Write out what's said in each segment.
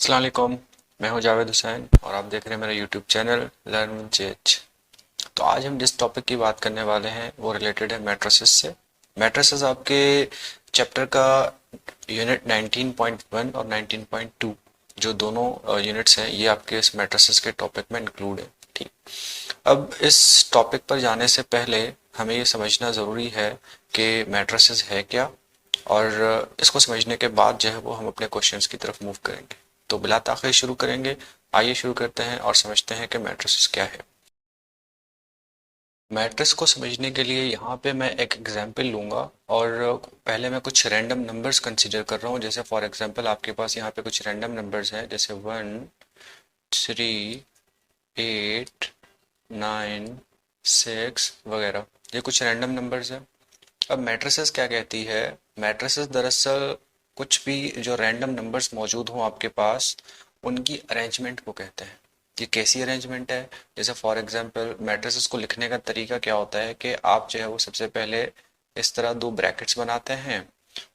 अस्सलाम वालेकुम। मैं हूं जावेद हुसैन और आप देख रहे हैं मेरा यूट्यूब चैनल लर्न विद जेच। तो आज हम जिस टॉपिक की बात करने वाले हैं वो रिलेटेड है मैट्रिसेस से। मैट्रिसेस आपके चैप्टर का यूनिट 19.1 और 19.2 जो दोनों यूनिट्स हैं ये आपके इस मैट्रिसेस के टॉपिक में इंक्लूड है। ठीक। अब इस टॉपिक पर जाने से पहले हमें ये समझना ज़रूरी है कि मैट्रिसेस है क्या, और इसको समझने के बाद जो है वो हम अपने क्वेश्चंस की तरफ मूव करेंगे। तो बिला ताख़ीर शुरू करेंगे। आइए शुरू करते हैं और समझते हैं कि मैट्रिसेस क्या है। मैट्रिक्स को समझने के लिए यहाँ पे मैं एक एग्जांपल लूँगा, और पहले मैं कुछ रैंडम नंबर्स कंसीडर कर रहा हूँ। जैसे फॉर एग्जांपल आपके पास यहाँ पे कुछ रैंडम नंबर्स हैं, जैसे 1, 3, 8, 9, 6 वगैरह। ये कुछ रैंडम नंबर्स हैं। अब मैट्रिसेस क्या कहती है? मैट्रिसेस दरअसल कुछ भी जो रैंडम नंबर्स मौजूद हों आपके पास, उनकी अरेंजमेंट को कहते हैं। ये कैसी अरेंजमेंट है? जैसे फॉर एग्जांपल मैट्रिसेस को लिखने का तरीका क्या होता है कि आप जो है वो सबसे पहले इस तरह दो ब्रैकेट्स बनाते हैं,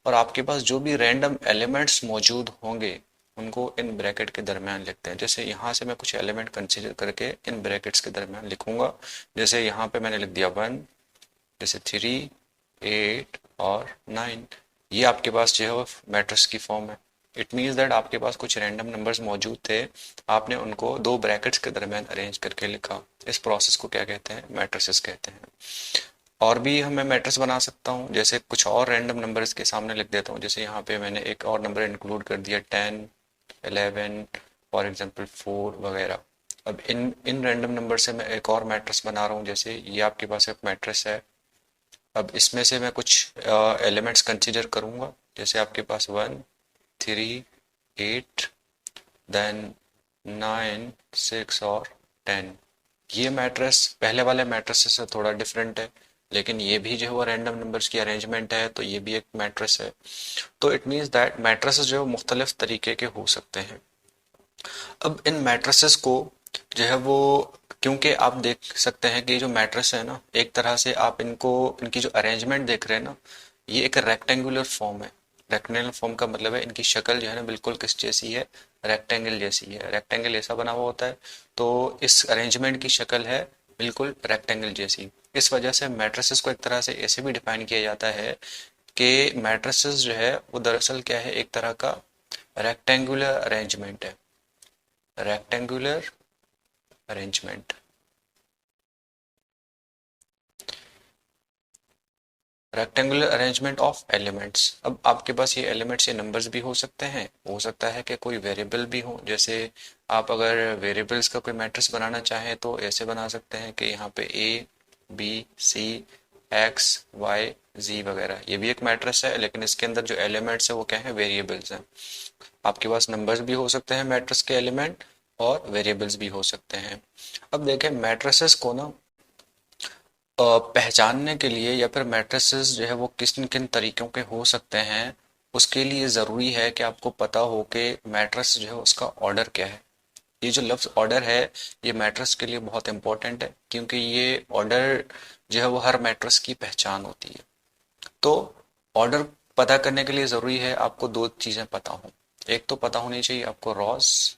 और आपके पास जो भी रैंडम एलिमेंट्स मौजूद होंगे उनको इन ब्रैकेट के दरमियान लिखते हैं। जैसे यहाँ से मैं कुछ एलिमेंट कंसीडर करके इन ब्रैकेट्स के दरमियान लिखूंगा। जैसे यहाँ पे मैंने लिख दिया 1, जैसे 3, 8 और 9। ये आपके पास जो है वो मैट्रिक्स की फॉर्म है। इट मीन्स दैट आपके पास कुछ रैंडम नंबर्स मौजूद थे, आपने उनको दो ब्रैकेट्स के दरमियान अरेंज करके लिखा। इस प्रोसेस को क्या कहते हैं? मैट्रिसेस कहते हैं। और भी मैं मैट्रिक्स बना सकता हूँ, जैसे कुछ और रैंडम नंबर्स के सामने लिख देता हूँ। जैसे यहाँ पे मैंने एक और नंबर इंक्लूड कर दिया 10, 11, फॉर एग्जाम्पल 4 वगैरह। अब इन इन रैंडम नंबर से मैं एक और मैट्रिक्स बना रहा हूँ। जैसे ये आपके पास एक मैट्रिक्स है। अब इसमें से मैं कुछ एलिमेंट्स कंसीडर करूंगा। जैसे आपके पास 1, 3, 8, देन 9, 6 और 10। ये मैट्रिक्स पहले वाले मैट्रिक्स से थोड़ा डिफरेंट है, लेकिन ये भी जो है वो रैंडम नंबर्स की अरेंजमेंट है, तो ये भी एक मैट्रिक्स है। तो इट मीन्स दैट मैट्रिसेस जो है मुख्तलिफ तरीके के हो सकते हैं। अब इन मैट्रिसेस को जो है वो, क्योंकि आप देख सकते हैं कि जो मैट्रिक्स है ना, एक तरह से आप इनको, इनकी जो अरेंजमेंट देख रहे हैं ना, ये एक रेक्टेंगुलर फॉर्म है। रेक्टेंगुलर फॉर्म का मतलब है इनकी शक्ल जो है ना बिल्कुल किस जैसी है? रेक्टेंगल जैसी है। रेक्टेंगल ऐसा बना हुआ होता है, तो इस अरेंजमेंट की शक्ल है बिल्कुल रेक्टेंगल जैसी। इस वजह से मैट्रिसेस को एक तरह से ऐसे भी डिफाइन किया जाता है कि मैट्रिसेस जो है वो दरअसल क्या है? एक तरह का रेक्टेंगुलर अरेंजमेंट है। Rectangular arrangement. Rectangular arrangement of elements. अब आपके पास ये एलिमेंट्स, ये नंबर्स भी हो सकते हैं, हो सकता है कि कोई वेरिएबल भी हो। जैसे आप अगर वेरिएबल्स का कोई मैट्रिक्स बनाना चाहें तो ऐसे बना सकते हैं कि यहाँ पे ए, बी, सी, एक्स, वाई, जी वगैरह। ये भी एक मैट्रिक्स है, लेकिन इसके अंदर जो एलिमेंट्स है वो क्या है? वेरिएबल्स हैं। आपके पास नंबर्स भी हो सकते हैं मैट्रिक्स के एलिमेंट, और वेरिएबल्स भी हो सकते हैं। अब देखें मैट्रिसेस को ना पहचानने के लिए, या फिर मैट्रिसेस जो है वो किन किन तरीकों के हो सकते हैं, उसके लिए ज़रूरी है कि आपको पता हो कि मैट्रिक्स जो है उसका ऑर्डर क्या है। ये जो लफ्ज़ ऑर्डर है, ये मैट्रिक्स के लिए बहुत इंपॉर्टेंट है, क्योंकि ये ऑर्डर जो है वो हर मैट्रिक्स की पहचान होती है। तो ऑर्डर पता करने के लिए ज़रूरी है आपको दो चीज़ें पता हों। एक तो पता होनी चाहिए आपको रॉस,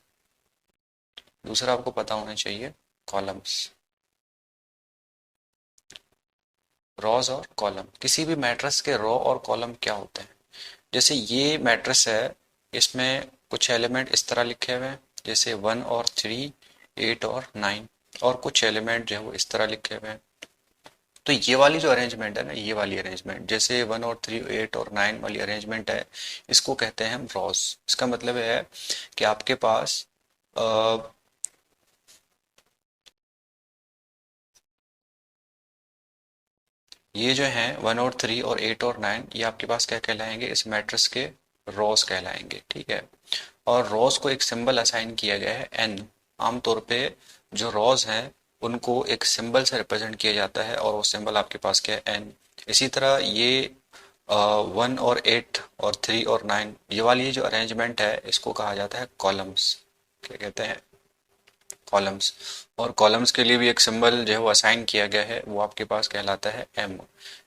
दूसरा आपको पता होना चाहिए कॉलम्स। रॉस और कॉलम, किसी भी मैट्रिक्स के रॉ और कॉलम क्या होते हैं? जैसे ये मैट्रिक्स है, इसमें कुछ एलिमेंट इस तरह लिखे हुए हैं, जैसे 1 और 3, 8 और 9, और कुछ एलिमेंट जो है वो इस तरह लिखे हुए हैं। तो ये वाली जो अरेंजमेंट है ना, ये वाली अरेंजमेंट जैसे 1 और 3, 8 और 9 वाली अरेंजमेंट है, इसको कहते हैं हम रॉस। इसका मतलब है कि आपके पास ये जो हैं 1 और 3 और 8 और 9, ये आपके पास क्या कहलाएंगे? इस मैट्रिक्स के रॉस कहलाएंगे। ठीक है। और रॉस को एक सिंबल असाइन किया गया है एन। आमतौर पे जो रॉस हैं उनको एक सिंबल से रिप्रेजेंट किया जाता है, और वो सिंबल आपके पास क्या है? एन। इसी तरह ये 1 और 8 और 3 और 9, ये वाली जो अरेंजमेंट है इसको कहा जाता है कॉलम्स। क्या कहते हैं? कॉलम्स। और कॉलम्स के लिए भी एक सिंबल जो है वो असाइन किया गया है, वो आपके पास कहलाता है एम।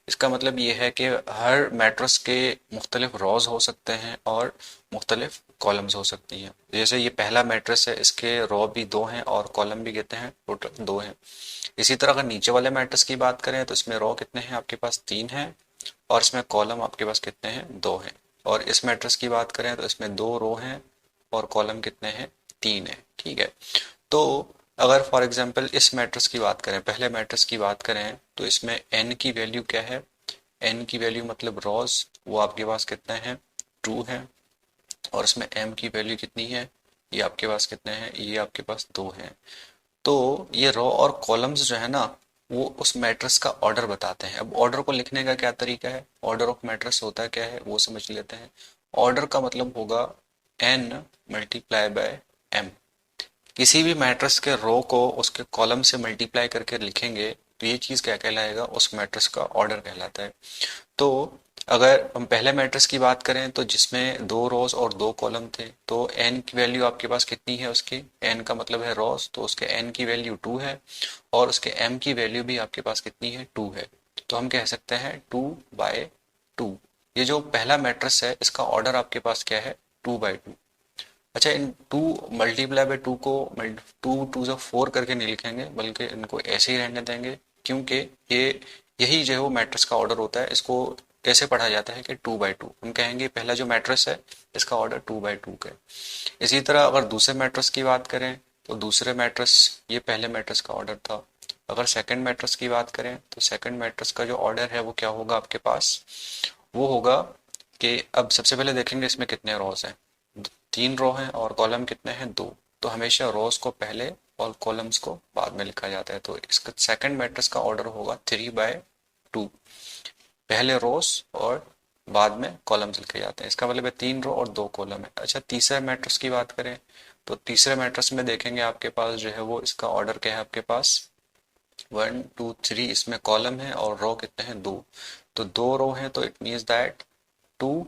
इसका मतलब ये है कि हर मैट्रिक्स के मुख्तलिफ रॉज हो सकते हैं और मुख्तलिफ कॉलम्स हो सकती हैं। जैसे ये पहला मैट्रिक्स है, इसके रॉ भी दो हैं और कॉलम भी कितने हैं, टोटल दो हैं। इसी तरह अगर नीचे वाले मैट्रिक्स की बात करें तो इसमें रॉ कितने हैं, आपके पास तीन हैं और इसमें कॉलम आपके पास कितने हैं, दो हैं। और इस मैट्रिक्स की बात करें तो इसमें दो रो हैं और कॉलम कितने हैं, तीन है। ठीक है। तो अगर फॉर एग्जांपल इस मैट्रिक्स की बात करें, पहले मैट्रिक्स की बात करें, तो इसमें n की वैल्यू क्या है, n की वैल्यू मतलब रॉस, वो आपके पास कितने हैं, टू है। और इसमें m की वैल्यू कितनी है, ये आपके पास कितने हैं, ये आपके पास दो हैं। तो ये रो और कॉलम्स जो है ना, वो उस मैट्रिक्स का ऑर्डर बताते हैं। अब ऑर्डर को लिखने का क्या तरीका है, ऑर्डर ऑफ मैट्रिक्स होता है क्या है वो समझ लेते हैं। ऑर्डर का मतलब होगा n मल्टीप्लाई बाय m। किसी भी मैट्रिक्स के रो को उसके कॉलम से मल्टीप्लाई करके लिखेंगे तो ये चीज क्या कहलाएगा, उस मैट्रिक्स का ऑर्डर कहलाता है। तो अगर हम पहले मैट्रिक्स की बात करें तो जिसमें दो रोज और दो कॉलम थे, तो n की वैल्यू आपके पास कितनी है, उसकी n का मतलब है रोज, तो उसके n की वैल्यू टू है और उसके m की वैल्यू भी आपके पास कितनी है, टू है। तो हम कह सकते हैं टू बाय टू। ये जो पहला मैट्रिक्स है इसका ऑर्डर आपके पास क्या है, टू बाय टू। अच्छा, इन टू मल्टीप्लाई बाय टू को टू टू जो फोर करके नहीं लिखेंगे, बल्कि इनको ऐसे ही रहने देंगे, क्योंकि ये यही जो है वो मैट्रिक्स का ऑर्डर होता है। इसको कैसे पढ़ा जाता है कि टू बाई टू, हम कहेंगे पहला जो मैट्रिक्स है इसका ऑर्डर टू बाई टू का है। इसी तरह अगर दूसरे मैट्रिक्स की बात करें तो दूसरे मैट्रिक्स, ये पहले मैट्रिक्स का ऑर्डर था। अगर सेकंड मैट्रिक्स की बात करें तो सेकंड मैट्रिक्स का जो ऑर्डर है वो क्या होगा आपके पास, वो होगा कि अब सबसे पहले देखेंगे इसमें कितने रोज हैं, तीन रो हैं और कॉलम कितने हैं, दो। तो हमेशा रोज को पहले और कॉलम्स को बाद में लिखा जाता है। तो इसका सेकंड मैट्रिक्स का ऑर्डर होगा थ्री बाय टू, पहले रोज और बाद में कॉलम्स लिखे जाते हैं। इसका मतलब है तीन रो और दो कॉलम है। अच्छा, तीसरे मैट्रिक्स की बात करें तो तीसरे मैट्रिक्स में देखेंगे आपके पास जो है वो इसका ऑर्डर क्या है, आपके पास वन टू थ्री, इसमें कॉलम है और रो कितने हैं, दो। तो दो रो हैं तो it means that two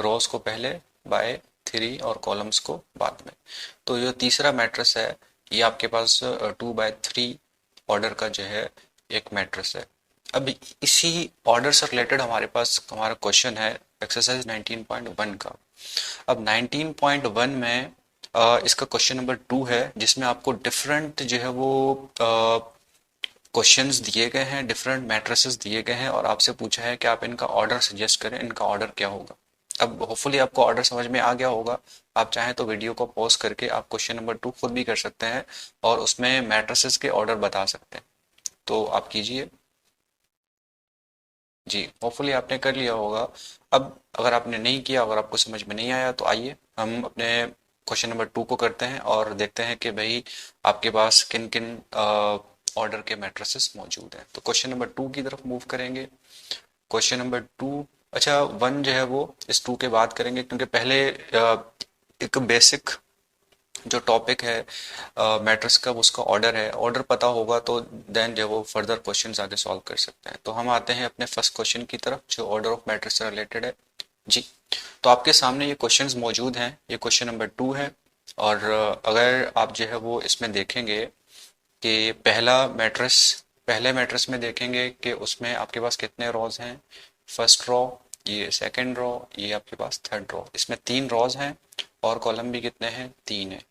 rows को पहले बाय थ्री और कॉलम्स को बाद में। तो जो तीसरा मैट्रिक्स है ये आपके पास टू बाय थ्री ऑर्डर का जो है एक मैट्रिक्स है। अब इसी ऑर्डर से रिलेटेड हमारे पास हमारा क्वेश्चन है एक्सरसाइज 19.1 का। अब 19.1 में इसका क्वेश्चन नंबर टू है, जिसमें आपको डिफरेंट जो है वो क्वेश्चंस दिए गए हैं, डिफरेंट मैट्रिसेस दिए गए हैं और आपसे पूछा है कि आप इनका ऑर्डर सजेस्ट करें, इनका ऑर्डर क्या होगा। अब होपफुली आपको ऑर्डर समझ में आ गया होगा। आप चाहें तो वीडियो को पॉज करके आप क्वेश्चन नंबर टू खुद भी कर सकते हैं और उसमें मैट्रिसेस के ऑर्डर बता सकते हैं। तो आप कीजिए। जी, होपफुली आपने कर लिया होगा। अब अगर आपने नहीं किया, अगर आपको समझ में नहीं आया, तो आइए हम अपने क्वेश्चन नंबर टू को करते हैं और देखते हैं कि भाई आपके पास किन किन ऑर्डर के मैट्रिसेस मौजूद हैं। तो क्वेश्चन नंबर टू की तरफ मूव करेंगे। क्वेश्चन नंबर टू, अच्छा वन जो है वो इस टू के बाद करेंगे, क्योंकि पहले एक बेसिक जो टॉपिक है मैट्रिक्स का उसका ऑर्डर है, ऑर्डर पता होगा तो देन जो वो फर्दर क्वेश्चंस आगे सॉल्व कर सकते हैं। तो हम आते हैं अपने फर्स्ट क्वेश्चन की तरफ जो ऑर्डर ऑफ मैट्रिक्स से रिलेटेड है। जी, तो आपके सामने ये क्वेश्चंस मौजूद हैं, ये क्वेश्चन नंबर टू है। और अगर आप जो है वो इसमें देखेंगे कि पहले मैट्रिक्स में देखेंगे कि उसमें आपके पास कितने रॉज हैं, फर्स्ट रॉ, ये सेकंड रॉ, ये आपके पास थर्ड रॉ। इसमें तीन रॉज हैं और कॉलम भी कितने हैं, तीन है,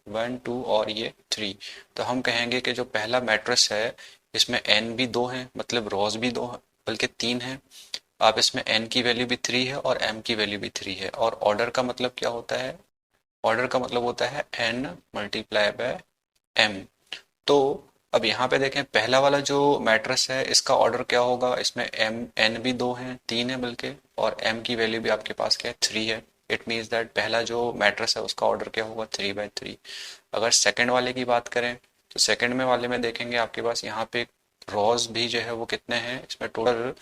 वन टू और ये थ्री। तो हम कहेंगे कि जो पहला मैट्रिक्स है इसमें एन भी दो हैं, मतलब रॉज भी दो हैं, बल्कि तीन है। आप इसमें एन की वैल्यू भी थ्री है और एम की वैल्यू भी थ्री है। और ऑर्डर का मतलब क्या होता है, ऑर्डर का मतलब होता है एन मल्टीप्लाई बाय एम। तो अब यहाँ पे देखें पहला वाला जो मैट्रिक्स है इसका ऑर्डर क्या होगा, इसमें एम एन भी दो हैं, तीन है बल्कि, और एम की वैल्यू भी आपके पास क्या है, थ्री है। इट मीन्स दैट पहला जो मैट्रिक्स है उसका ऑर्डर क्या होगा, थ्री बाय थ्री। अगर सेकंड वाले की बात करें तो सेकंड में वाले में देखेंगे आपके पास यहाँ पे रॉज भी जो है वो कितने हैं, इसमें टोटल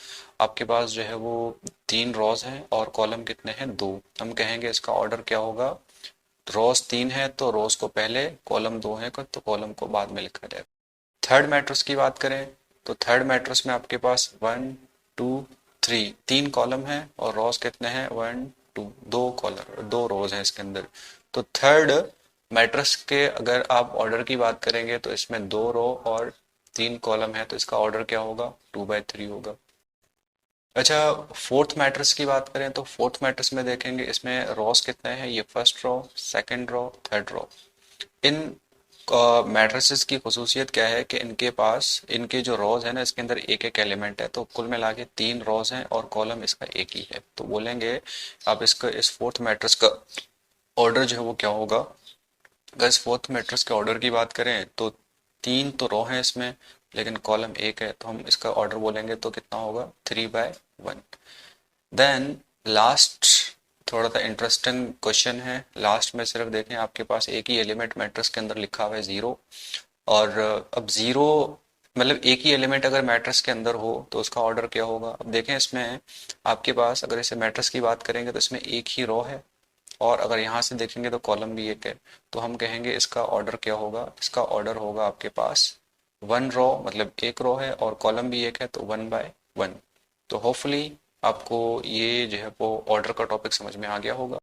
आपके पास जो है वो तीन रॉज हैं और कॉलम कितने हैं, दो। हम कहेंगे इसका ऑर्डर क्या होगा, रोज तीन है तो रोज को पहले, कॉलम दो है तो कॉलम को बाद में लिखा जाएगा। थर्ड मैट्रिक्स की बात करें तो थर्ड मैट्रिक्स में आपके पास वन टू थ्री, तीन कॉलम है और रोज कितने हैं, वन टू, दो कॉलम दो रोज हैं इसके अंदर। तो थर्ड मैट्रिक्स के अगर आप ऑर्डर की बात करेंगे तो इसमें 2 रो और 3 कॉलम है, तो इसका ऑर्डर क्या होगा? 2/3 होगा। अच्छा, फोर्थ मैट्रिक्स की बात करें तो फोर्थ मैट्रिक्स में देखेंगे इसमें रॉस कितने हैं? ये first row, second row, third row. इन मैट्रिसेस की खसूसियत क्या है कि इनके पास इनके जो रोज है ना, इसके अंदर एक एक एलिमेंट है, तो कुल मिला के 3 रोज हैं और कॉलम इसका एक ही है, तो बोलेंगे आप इसका इस फोर्थ मैट्रिक्स का ऑर्डर जो है वो क्या होगा? अगर इस फोर्थ मैट्रिक्स के ऑर्डर की बात करें तो 3 तो रो हैं इसमें, लेकिन कॉलम एक है, तो हम इसका ऑर्डर बोलेंगे तो कितना होगा? 3/1। देन लास्ट थोड़ा सा इंटरेस्टिंग क्वेश्चन है। लास्ट में सिर्फ देखें, आपके पास एक ही एलिमेंट मैट्रिक्स के अंदर लिखा हुआ है 0। और अब 0 मतलब एक ही एलिमेंट अगर मैट्रिक्स के अंदर हो तो उसका ऑर्डर क्या होगा? अब देखें इसमें आपके पास अगर इसे मैट्रिक्स की बात करेंगे तो इसमें एक ही रो है, और अगर यहाँ से देखेंगे तो कॉलम भी एक है, तो हम कहेंगे इसका ऑर्डर क्या होगा? इसका ऑर्डर होगा आपके पास 1 रो, मतलब एक रो है और कॉलम भी एक है, तो 1/1। तो होपफुली आपको ये जो है वो ऑर्डर का टॉपिक समझ में आ गया होगा।